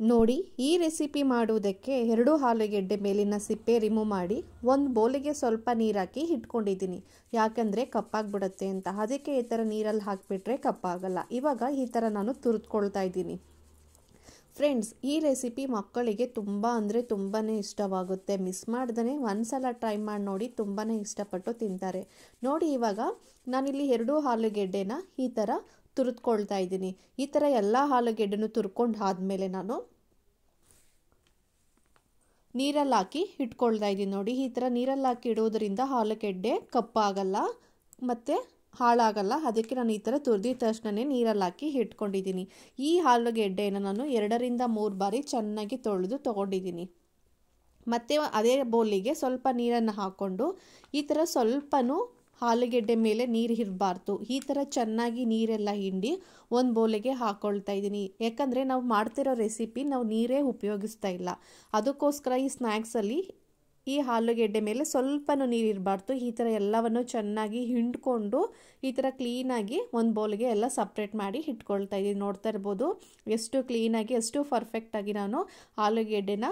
ನೋಡಿ, ಈ ರೆಸಿಪಿ ಮಾಡುವುದಕ್ಕೆ 2 ಆಲೂಗೆಡ್ಡೆ ಮೇಲಿನ ಸಿಪ್ಪೆ ರಿಮೂವ್ ಮಾಡಿ ಒಂದು ಬೌಲಿಗೆ ಸ್ವಲ್ಪ ನೀರು ಹಾಕಿ ಇಟ್ಕೊಂಡಿದ್ದೀನಿ. ಯಾಕಂದರೆ ಕಪ್ಪಾಗ್ಬಿಡುತ್ತೆ ಅಂತ. ಅದಕ್ಕೆ ಈ ಥರ ನೀರಲ್ಲಿ ಹಾಕಿಬಿಟ್ರೆ ಕಪ್ಪಾಗಲ್ಲ. ಇವಾಗ ಈ ಥರ ನಾನು ತುರಿದ್ಕೊಳ್ತಾ ಇದ್ದೀನಿ. ಫ್ರೆಂಡ್ಸ್, ಈ ರೆಸಿಪಿ ಮಕ್ಕಳಿಗೆ ತುಂಬ ಅಂದರೆ ತುಂಬಾ ಇಷ್ಟವಾಗುತ್ತೆ. ಮಿಸ್ ಮಾಡ್ದೇ ಒಂದ್ಸಲ ಟ್ರೈ ಮಾಡಿ ನೋಡಿ, ತುಂಬಾ ಇಷ್ಟಪಟ್ಟು ತಿಂತಾರೆ. ನೋಡಿ, ಇವಾಗ ನಾನಿಲ್ಲಿ 2 ಆಲೂಗೆಡ್ಡೆನ ಈ ಥರ ತುರಿದ್ಕೊಳ್ತಾ ಇದ್ದೀನಿ. ಈ ಥರ ಎಲ್ಲ ಆಲೂಗೆಡ್ಡೆನೂ ತುರ್ಕೊಂಡು ಆದಮೇಲೆ ನಾನು ನೀರಲ್ಲಿ ಹಾಕಿ ಇಟ್ಕೊಳ್ತಾ ಇದ್ದೀನಿ. ನೋಡಿ, ಈ ಥರ ನೀರಲ್ಲಿ ಹಾಕಿ ಇಡೋದ್ರಿಂದ ಆಲೂಗೆಡ್ಡೆ ಕಪ್ಪಾಗಲ್ಲ ಮತ್ತು ಹಾಳಾಗಲ್ಲ. ಅದಕ್ಕೆ ನಾನು ಈ ಥರ ತುರಿದಿದ ತಕ್ಷಣವೇ ನೀರಲ್ಲಿ ಹಾಕಿ ಇಟ್ಕೊಂಡಿದ್ದೀನಿ. ಈ ಆಲೂಗೆಡ್ಡೆನ ನಾನು 2 ರಿಂದ 3 ಬಾರಿ ಚೆನ್ನಾಗಿ ತೊಳೆದು ತೊಗೊಂಡಿದ್ದೀನಿ. ಮತ್ತು ಅದೇ ಬೌಲಿಗೆ ಸ್ವಲ್ಪ ನೀರನ್ನು ಹಾಕ್ಕೊಂಡು ಈ ಥರ ಸ್ವಲ್ಪನೂ ಆಲೂಗೆಡ್ಡೆ ಮೇಲೆ ನೀರು ಇರಬಾರ್ದು. ಈ ಥರ ಚೆನ್ನಾಗಿ ನೀರೆಲ್ಲ ಹಿಂಡಿ ಒಂದು ಬೌಲಿಗೆ ಹಾಕ್ಕೊಳ್ತಾ ಇದ್ದೀನಿ. ಯಾಕಂದರೆ ನಾವು ಮಾಡ್ತಿರೋ ರೆಸಿಪಿ ನಾವು ನೀರೇ ಉಪಯೋಗಿಸ್ತಾ ಇಲ್ಲ. ಅದಕ್ಕೋಸ್ಕರ ಈ ಸ್ನ್ಯಾಕ್ಸಲ್ಲಿ ಈ ಆಲೂಗೆಡ್ಡೆ ಮೇಲೆ ಸ್ವಲ್ಪನೂ ನೀರು ಇರಬಾರ್ದು. ಈ ಥರ ಎಲ್ಲವನ್ನು ಚೆನ್ನಾಗಿ ಹಿಂಡ್ಕೊಂಡು ಈ ಥರ ಕ್ಲೀನಾಗಿ ಒಂದು ಬೌಲ್ಗೆ ಎಲ್ಲ ಸಪ್ರೇಟ್ ಮಾಡಿ ಇಟ್ಕೊಳ್ತಾ ಇದ್ದೀನಿ. ನೋಡ್ತಾ ಇರ್ಬೋದು ಎಷ್ಟು ಕ್ಲೀನಾಗಿ, ಎಷ್ಟು ಪರ್ಫೆಕ್ಟಾಗಿ ನಾನು ಆಲೂಗೆಡ್ಡೆನ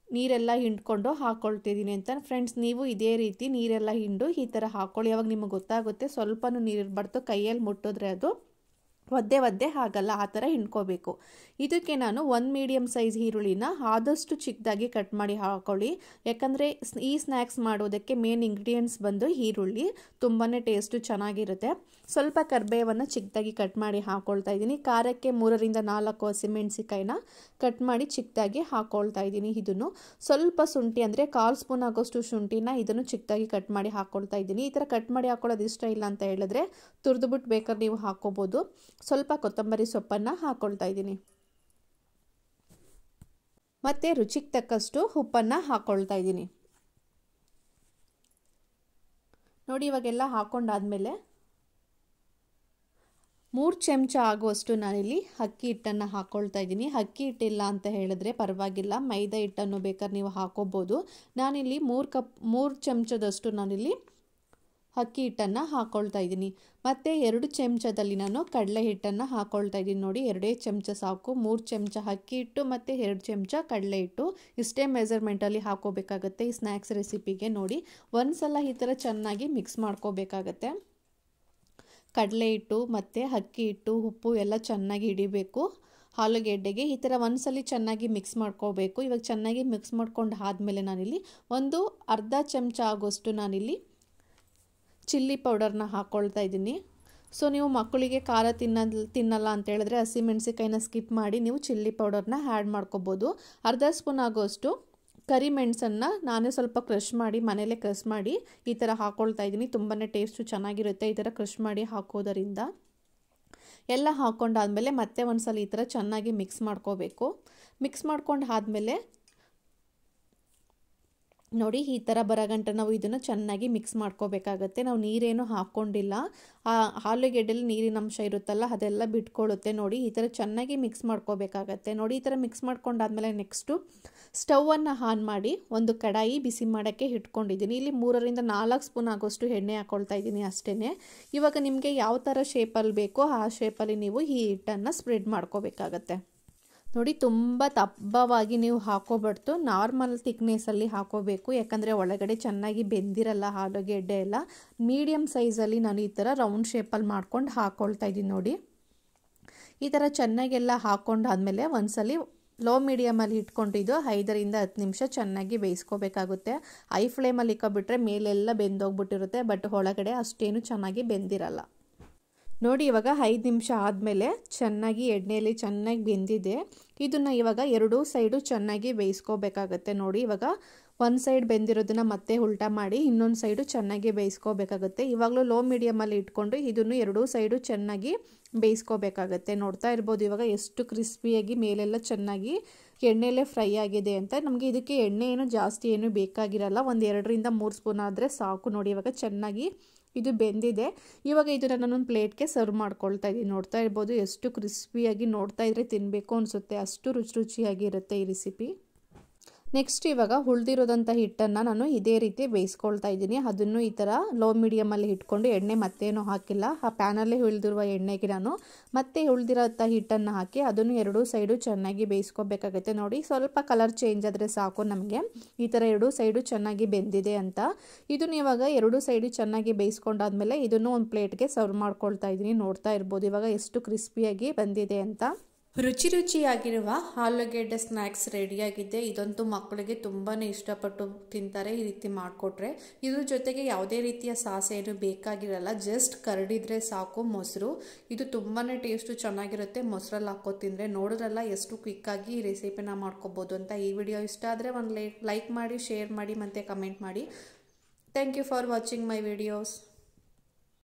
ನೀರೆಲ್ಲ ಹಿಂಡ್ಕೊಂಡು ಹಾಕ್ಕೊಳ್ತಿದ್ದೀನಿ ಅಂತ. ಫ್ರೆಂಡ್ಸ್, ನೀವು ಇದೇ ರೀತಿ ನೀರೆಲ್ಲ ಹಿಂಡು ಈ ಥರ ಹಾಕ್ಕೊಳ್ಳಿ. ಅವಾಗ ನಿಮಗೆ ಗೊತ್ತಾಗುತ್ತೆ ಸ್ವಲ್ಪನೂ ನೀರು ಇರಬಾರ್ದು. ಕೈಯಲ್ಲಿ ಮುಟ್ಟಿದ್ರೆ ಅದು ಒದ್ದೆ ಆಗಲ್ಲ. ಆ ಥರ ಹಿಂಡ್ಕೋಬೇಕು. ಇದಕ್ಕೆ ನಾನು 1 ಮೀಡಿಯಮ್ ಸೈಜ್ ಈರುಳ್ಳಿನ ಆದಷ್ಟು ಚಿಕ್ಕದಾಗಿ ಕಟ್ ಮಾಡಿ ಹಾಕ್ಕೊಳ್ಳಿ. ಯಾಕಂದರೆ ಈ ಸ್ನ್ಯಾಕ್ಸ್ ಮಾಡೋದಕ್ಕೆ ಮೇನ್ ಇಂಗ್ರೀಡಿಯೆಂಟ್ಸ್ ಬಂದು ಈರುಳ್ಳಿ. ತುಂಬಾ ಟೇಸ್ಟು ಚೆನ್ನಾಗಿರುತ್ತೆ. ಸ್ವಲ್ಪ ಕರಿಬೇವನ್ನು ಚಿಕ್ಕದಾಗಿ ಕಟ್ ಮಾಡಿ ಹಾಕ್ಕೊಳ್ತಾ ಇದ್ದೀನಿ. ಖಾರಕ್ಕೆ 3 ರಿಂದ 4 ಹಸಿಮೆಣಸಿಕಾಯಿನ ಕಟ್ ಮಾಡಿ ಚಿಕ್ಕದಾಗಿ ಹಾಕ್ಕೊಳ್ತಾ ಇದ್ದೀನಿ. ಇದನ್ನು ಸ್ವಲ್ಪ ಶುಂಠಿ ಅಂದರೆ 1/4 ಸ್ಪೂನ್ ಆಗೋಷ್ಟು ಶುಂಠಿನ ಇದನ್ನು ಚಿಕ್ಕದಾಗಿ ಕಟ್ ಮಾಡಿ ಹಾಕ್ಕೊಳ್ತಾ ಇದ್ದೀನಿ. ಈ ಥರ ಕಟ್ ಮಾಡಿ ಹಾಕ್ಕೊಳ್ಳೋದು ಇಷ್ಟ ಇಲ್ಲ ಅಂತ ಹೇಳಿದ್ರೆ ತುರಿದ್ಬಿಟ್ಟು ಬೇಕಾದ್ರೆ ನೀವು ಹಾಕ್ಕೋಬೋದು. ಸ್ವಲ್ಪ ಕೊತ್ತಂಬರಿ ಸೊಪ್ಪನ್ನು ಹಾಕ್ಕೊಳ್ತಾ ಇದ್ದೀನಿ. ಮತ್ತು ರುಚಿಗೆ ತಕ್ಕಷ್ಟು ಉಪ್ಪನ್ನು ಹಾಕ್ಕೊಳ್ತಾ ಇದ್ದೀನಿ. ನೋಡಿ, ಇವಾಗೆಲ್ಲ ಹಾಕ್ಕೊಂಡಾದ್ಮೇಲೆ 3 ಚಮಚ ಆಗುವಷ್ಟು ನಾನಿಲ್ಲಿ ಅಕ್ಕಿ ಹಿಟ್ಟನ್ನು ಹಾಕ್ಕೊಳ್ತಾ ಇದ್ದೀನಿ. ಅಕ್ಕಿ ಹಿಟ್ಟಿಲ್ಲ ಅಂತ ಹೇಳಿದ್ರೆ ಪರವಾಗಿಲ್ಲ, ಮೈದಾ ಹಿಟ್ಟನ್ನು ಬೇಕಾದ್ರೆ ನೀವು ಹಾಕ್ಕೋಬೋದು. ನಾನಿಲ್ಲಿ 3 ಚಮಚದಷ್ಟು ನಾನಿಲ್ಲಿ ಅಕ್ಕಿ ಹಿಟ್ಟನ್ನು ಹಾಕ್ಕೊಳ್ತಾ ಇದ್ದೀನಿ. ಮತ್ತು 2 ಚಮಚದಲ್ಲಿ ನಾನು ಕಡಲೆ ಹಿಟ್ಟನ್ನು ಹಾಕ್ಕೊಳ್ತಾ ಇದ್ದೀನಿ. ನೋಡಿ, 2 ಚಮಚ ಸಾಕು. 3 ಚಮಚ ಅಕ್ಕಿ ಹಿಟ್ಟು ಮತ್ತು 2 ಚಮಚ ಕಡಲೆ ಹಿಟ್ಟು, ಇಷ್ಟೇ ಮೆಜರ್ಮೆಂಟಲ್ಲಿ ಹಾಕ್ಕೋಬೇಕಾಗತ್ತೆ ಈ ಸ್ನ್ಯಾಕ್ಸ್ ರೆಸಿಪಿಗೆ. ನೋಡಿ, ಒಂದ್ಸಲ ಈ ಥರ ಚೆನ್ನಾಗಿ ಮಿಕ್ಸ್ ಮಾಡ್ಕೋಬೇಕಾಗತ್ತೆ. ಕಡಲೆ ಹಿಟ್ಟು ಮತ್ತು ಅಕ್ಕಿ ಹಿಟ್ಟು, ಉಪ್ಪು ಎಲ್ಲ ಚೆನ್ನಾಗಿ ಹಿಡಿಬೇಕು ಆಲೂಗೆಡ್ಡೆಗೆ. ಈ ಥರ ಒಂದ್ಸಲ ಚೆನ್ನಾಗಿ ಮಿಕ್ಸ್ ಮಾಡ್ಕೋಬೇಕು. ಇವಾಗ ಚೆನ್ನಾಗಿ ಮಿಕ್ಸ್ ಮಾಡ್ಕೊಂಡು ಆದಮೇಲೆ ನಾನಿಲ್ಲಿ ಒಂದು ಅರ್ಧ ಚಮಚ ಆಗೋಷ್ಟು ನಾನಿಲ್ಲಿ ಚಿಲ್ಲಿ ಪೌಡರ್ನ ಹಾಕ್ಕೊಳ್ತಾ ಇದ್ದೀನಿ. ಸೊ ನೀವು ಮಕ್ಕಳಿಗೆ ಖಾರ ತಿನ್ನಲ್ಲ ಅಂತ ಹೇಳಿದ್ರೆ ಹಸಿಮೆಣಸಿಕಾಯಿನ ಸ್ಕಿಪ್ ಮಾಡಿ ನೀವು ಚಿಲ್ಲಿ ಪೌಡರ್ನ ಆ್ಯಡ್ ಮಾಡ್ಕೋಬೋದು. ಅರ್ಧ ಸ್ಪೂನ್ ಆಗೋಷ್ಟು ಕರಿಮೆಣಸನ್ನು ನಾನೇ ಸ್ವಲ್ಪ ಕ್ರಷ್ ಮಾಡಿ ಮನೇಲೇ ಕ್ರಷ್ ಮಾಡಿ ಈ ಥರ ಹಾಕ್ಕೊಳ್ತಾ ಇದ್ದೀನಿ. ತುಂಬಾ ಟೇಸ್ಟು ಚೆನ್ನಾಗಿರುತ್ತೆ ಈ ಥರ ಕ್ರಷ್ ಮಾಡಿ ಹಾಕೋದರಿಂದ. ಎಲ್ಲ ಹಾಕ್ಕೊಂಡಾದ್ಮೇಲೆ ಮತ್ತೆ ಒಂದ್ಸಲ ಈ ಥರ ಚೆನ್ನಾಗಿ ಮಿಕ್ಸ್ ಮಾಡ್ಕೋಬೇಕು. ಮಿಕ್ಸ್ ಮಾಡ್ಕೊಂಡು ಆದಮೇಲೆ ನೋಡಿ, ಈ ಥರ ಬರೋಗಂಟ ನಾವು ಇದನ್ನು ಚೆನ್ನಾಗಿ ಮಿಕ್ಸ್ ಮಾಡ್ಕೋಬೇಕಾಗತ್ತೆ. ನಾವು ನೀರೇನು ಹಾಕ್ಕೊಂಡಿಲ್ಲ. ಆ ಆಲೂಗೆಡ್ಡೆಲಿ ನೀರಿನ ಅಂಶ ಇರುತ್ತಲ್ಲ ಅದೆಲ್ಲ ಬಿಟ್ಕೊಳ್ಳುತ್ತೆ. ನೋಡಿ, ಈ ಥರ ಚೆನ್ನಾಗಿ ಮಿಕ್ಸ್ ಮಾಡ್ಕೋಬೇಕಾಗತ್ತೆ. ನೋಡಿ, ಈ ಥರ ಮಿಕ್ಸ್ ಮಾಡ್ಕೊಂಡಾದ್ಮೇಲೆ ನೆಕ್ಸ್ಟು ಸ್ಟವನ್ನು ಆನ್ ಮಾಡಿ ಒಂದು ಕಡಾಯಿ ಬಿಸಿ ಮಾಡೋಕ್ಕೆ ಇಟ್ಕೊಂಡಿದ್ದೀನಿ. ಇಲ್ಲಿ 3 ರಿಂದ 4 ಸ್ಪೂನ್ ಆಗೋಷ್ಟು ಎಣ್ಣೆ ಹಾಕ್ಕೊಳ್ತಾ ಇದ್ದೀನಿ ಅಷ್ಟೇ. ಇವಾಗ ನಿಮಗೆ ಯಾವ ಥರ ಶೇಪಲ್ಲಿ ಬೇಕೋ ಆ ಶೇಪಲ್ಲಿ ನೀವು ಈ ಹಿಟ್ಟನ್ನು ಸ್ಪ್ರೆಡ್ ಮಾಡ್ಕೋಬೇಕಾಗತ್ತೆ. ನೋಡಿ, ತುಂಬ ದಪ್ಪವಾಗಿ ನೀವು ಹಾಕೋಬಾರ್ದು, ನಾರ್ಮಲ್ ಥಿಕ್ನೆಸ್ಸಲ್ಲಿ ಹಾಕೋಬೇಕು. ಯಾಕಂದರೆ ಒಳಗಡೆ ಚೆನ್ನಾಗಿ ಬೆಂದಿರಲ್ಲ ಆಲೂಗೆಡ್ಡೆ ಎಲ್ಲ. ಮೀಡಿಯಮ್ ಸೈಜಲ್ಲಿ ನಾನು ಈ ಥರ ರೌಂಡ್ ಶೇಪಲ್ಲಿ ಮಾಡ್ಕೊಂಡು ಹಾಕ್ಕೊಳ್ತಾ ಇದ್ದೀನಿ. ನೋಡಿ, ಈ ಥರ ಚೆನ್ನಾಗೆಲ್ಲ ಹಾಕ್ಕೊಂಡಾದ್ಮೇಲೆ ಒಂದ್ಸಲಿ ಲೋ ಮೀಡಿಯಮಲ್ಲಿ ಇಟ್ಕೊಂಡಿದ್ದು 5 ರಿಂದ 10 ನಿಮಿಷ ಚೆನ್ನಾಗಿ ಬೇಯಿಸ್ಕೋಬೇಕಾಗುತ್ತೆ. ಹೈ ಫ್ಲೇಮಲ್ಲಿ ಇಕ್ಕೊಬಿಟ್ರೆ ಮೇಲೆಲ್ಲ ಬೆಂದೋಗ್ಬಿಟ್ಟಿರುತ್ತೆ, ಬಟ್ ಒಳಗಡೆ ಅಷ್ಟೇನು ಚೆನ್ನಾಗಿ ಬೆಂದಿರಲ್ಲ. ನೋಡಿ, ಇವಾಗ 5 ನಿಮಿಷ ಆದಮೇಲೆ ಚೆನ್ನಾಗಿ ಎಣ್ಣೆಯಲ್ಲಿ ಚೆನ್ನಾಗಿ ಬೆಂದಿದೆ. ಇದನ್ನು ಇವಾಗ 2 ಸೈಡು ಚೆನ್ನಾಗಿ ಬೇಯಿಸ್ಕೋಬೇಕಾಗತ್ತೆ. ನೋಡಿ, ಇವಾಗ ಒಂದು ಸೈಡ್ ಬೆಂದಿರೋದನ್ನ ಮತ್ತೆ ಉಲ್ಟಾ ಮಾಡಿ ಇನ್ನೊಂದು ಸೈಡು ಚೆನ್ನಾಗಿ ಬೇಯಿಸ್ಕೋಬೇಕಾಗತ್ತೆ. ಇವಾಗಲೂ ಲೋ ಮೀಡಿಯಮಲ್ಲಿ ಇಟ್ಕೊಂಡು ಇದನ್ನು 2 ಸೈಡು ಚೆನ್ನಾಗಿ ಬೇಯಿಸ್ಕೋಬೇಕಾಗತ್ತೆ. ನೋಡ್ತಾ ಇರ್ಬೋದು ಇವಾಗ ಎಷ್ಟು ಕ್ರಿಸ್ಪಿಯಾಗಿ ಮೇಲೆಲ್ಲ ಚೆನ್ನಾಗಿ ಎಣ್ಣೆಯಲ್ಲೇ ಫ್ರೈ ಆಗಿದೆ ಅಂತ. ನಮಗೆ ಇದಕ್ಕೆ ಎಣ್ಣೆ ಏನು ಜಾಸ್ತಿ ಏನು ಬೇಕಾಗಿರಲ್ಲ, ಒಂದು 2 ರಿಂದ 3 ಸ್ಪೂನ್ ಆದರೆ ಸಾಕು. ನೋಡಿ, ಇವಾಗ ಚೆನ್ನಾಗಿ ಇದು ಬೆಂದಿದೆ. ಇವಾಗ ಇದನ್ನು ನಾನೊಂದು ಪ್ಲೇಟ್ಗೆ ಸರ್ವ್ ಮಾಡ್ಕೊಳ್ತಾ ಇದ್ದೀನಿ. ನೋಡ್ತಾ ಇರ್ಬೋದು ಎಷ್ಟು ಕ್ರಿಸ್ಪಿಯಾಗಿ, ನೋಡ್ತಾ ಇದ್ರೆ ತಿನ್ನಬೇಕು ಅನಿಸುತ್ತೆ, ಅಷ್ಟು ರುಚಿಯಾಗಿರುತ್ತೆ ಈ ರೆಸಿಪಿ. ನೆಕ್ಸ್ಟ್ ಇವಾಗ ಉಳಿದಿರೋದಂಥ ಹಿಟ್ಟನ್ನು ನಾನು ಇದೇ ರೀತಿ ಬೇಯಿಸ್ಕೊಳ್ತಾ ಇದ್ದೀನಿ. ಅದನ್ನು ಈ ಥರ ಲೋ ಮೀಡಿಯಮಲ್ಲಿ ಇಟ್ಕೊಂಡು ಎಣ್ಣೆ ಮತ್ತೇನೂ ಹಾಕಿಲ್ಲ, ಆ ಪ್ಯಾನಲ್ಲೇ ಉಳಿದಿರುವ ಎಣ್ಣೆಗೆ ನಾನು ಮತ್ತೆ ಉಳಿದಿರೋಂಥ ಹಿಟ್ಟನ್ನು ಹಾಕಿ ಅದನ್ನು ಎರಡೂ ಸೈಡು ಚೆನ್ನಾಗಿ ಬೇಯಿಸ್ಕೋಬೇಕಾಗುತ್ತೆ. ನೋಡಿ ಸ್ವಲ್ಪ ಕಲರ್ ಚೇಂಜ್ ಆದರೆ ಸಾಕು ನಮಗೆ, ಈ ಥರ ಎರಡೂ ಸೈಡು ಚೆನ್ನಾಗಿ ಬೆಂದಿದೆ ಅಂತ. ಇದನ್ನು ಇವಾಗ ಎರಡೂ ಸೈಡು ಚೆನ್ನಾಗಿ ಬೇಯಿಸ್ಕೊಂಡಾದ್ಮೇಲೆ ಇದನ್ನು ಒಂದು ಪ್ಲೇಟ್ಗೆ ಸರ್ವ್ ಮಾಡ್ಕೊಳ್ತಾ ಇದ್ದೀನಿ. ನೋಡ್ತಾ ಇರ್ಬೋದು ಇವಾಗ ಎಷ್ಟು ಕ್ರಿಸ್ಪಿಯಾಗಿ ಬಂದಿದೆ ಅಂತ. ರುಚಿಯಾಗಿರುವ ಆಲೂಗೆಡ್ಡೆ ಸ್ನ್ಯಾಕ್ಸ್ ರೆಡಿಯಾಗಿದೆ. ಇದಂತೂ ಮಕ್ಕಳಿಗೆ ತುಂಬಾ ಇಷ್ಟಪಟ್ಟು ತಿಂತಾರೆ ಈ ರೀತಿ ಮಾಡಿಕೊಟ್ರೆ. ಇದ್ರ ಜೊತೆಗೆ ಯಾವುದೇ ರೀತಿಯ ಸಾಸ್ ಏನು ಬೇಕಾಗಿರಲ್ಲ, ಜಸ್ಟ್ ಕರಡಿದ್ರೆ ಸಾಕು ಮೊಸರು. ಇದು ತುಂಬಾ ಟೇಸ್ಟು ಚೆನ್ನಾಗಿರುತ್ತೆ ಮೊಸರಲ್ಲಿ ಹಾಕೋ ತಿಂದರೆ. ನೋಡಿದ್ರಲ್ಲ ಎಷ್ಟು ಕ್ವಿಕ್ಕಾಗಿ ಈ ರೆಸಿಪಿನ ಮಾಡ್ಕೋಬೋದು ಅಂತ. ಈ ವಿಡಿಯೋ ಇಷ್ಟ ಆದರೆ ಒಂದು ಲೈಕ್ ಮಾಡಿ, ಶೇರ್ ಮಾಡಿ ಮತ್ತು ಕಮೆಂಟ್ ಮಾಡಿ. Thank you for watching my videos.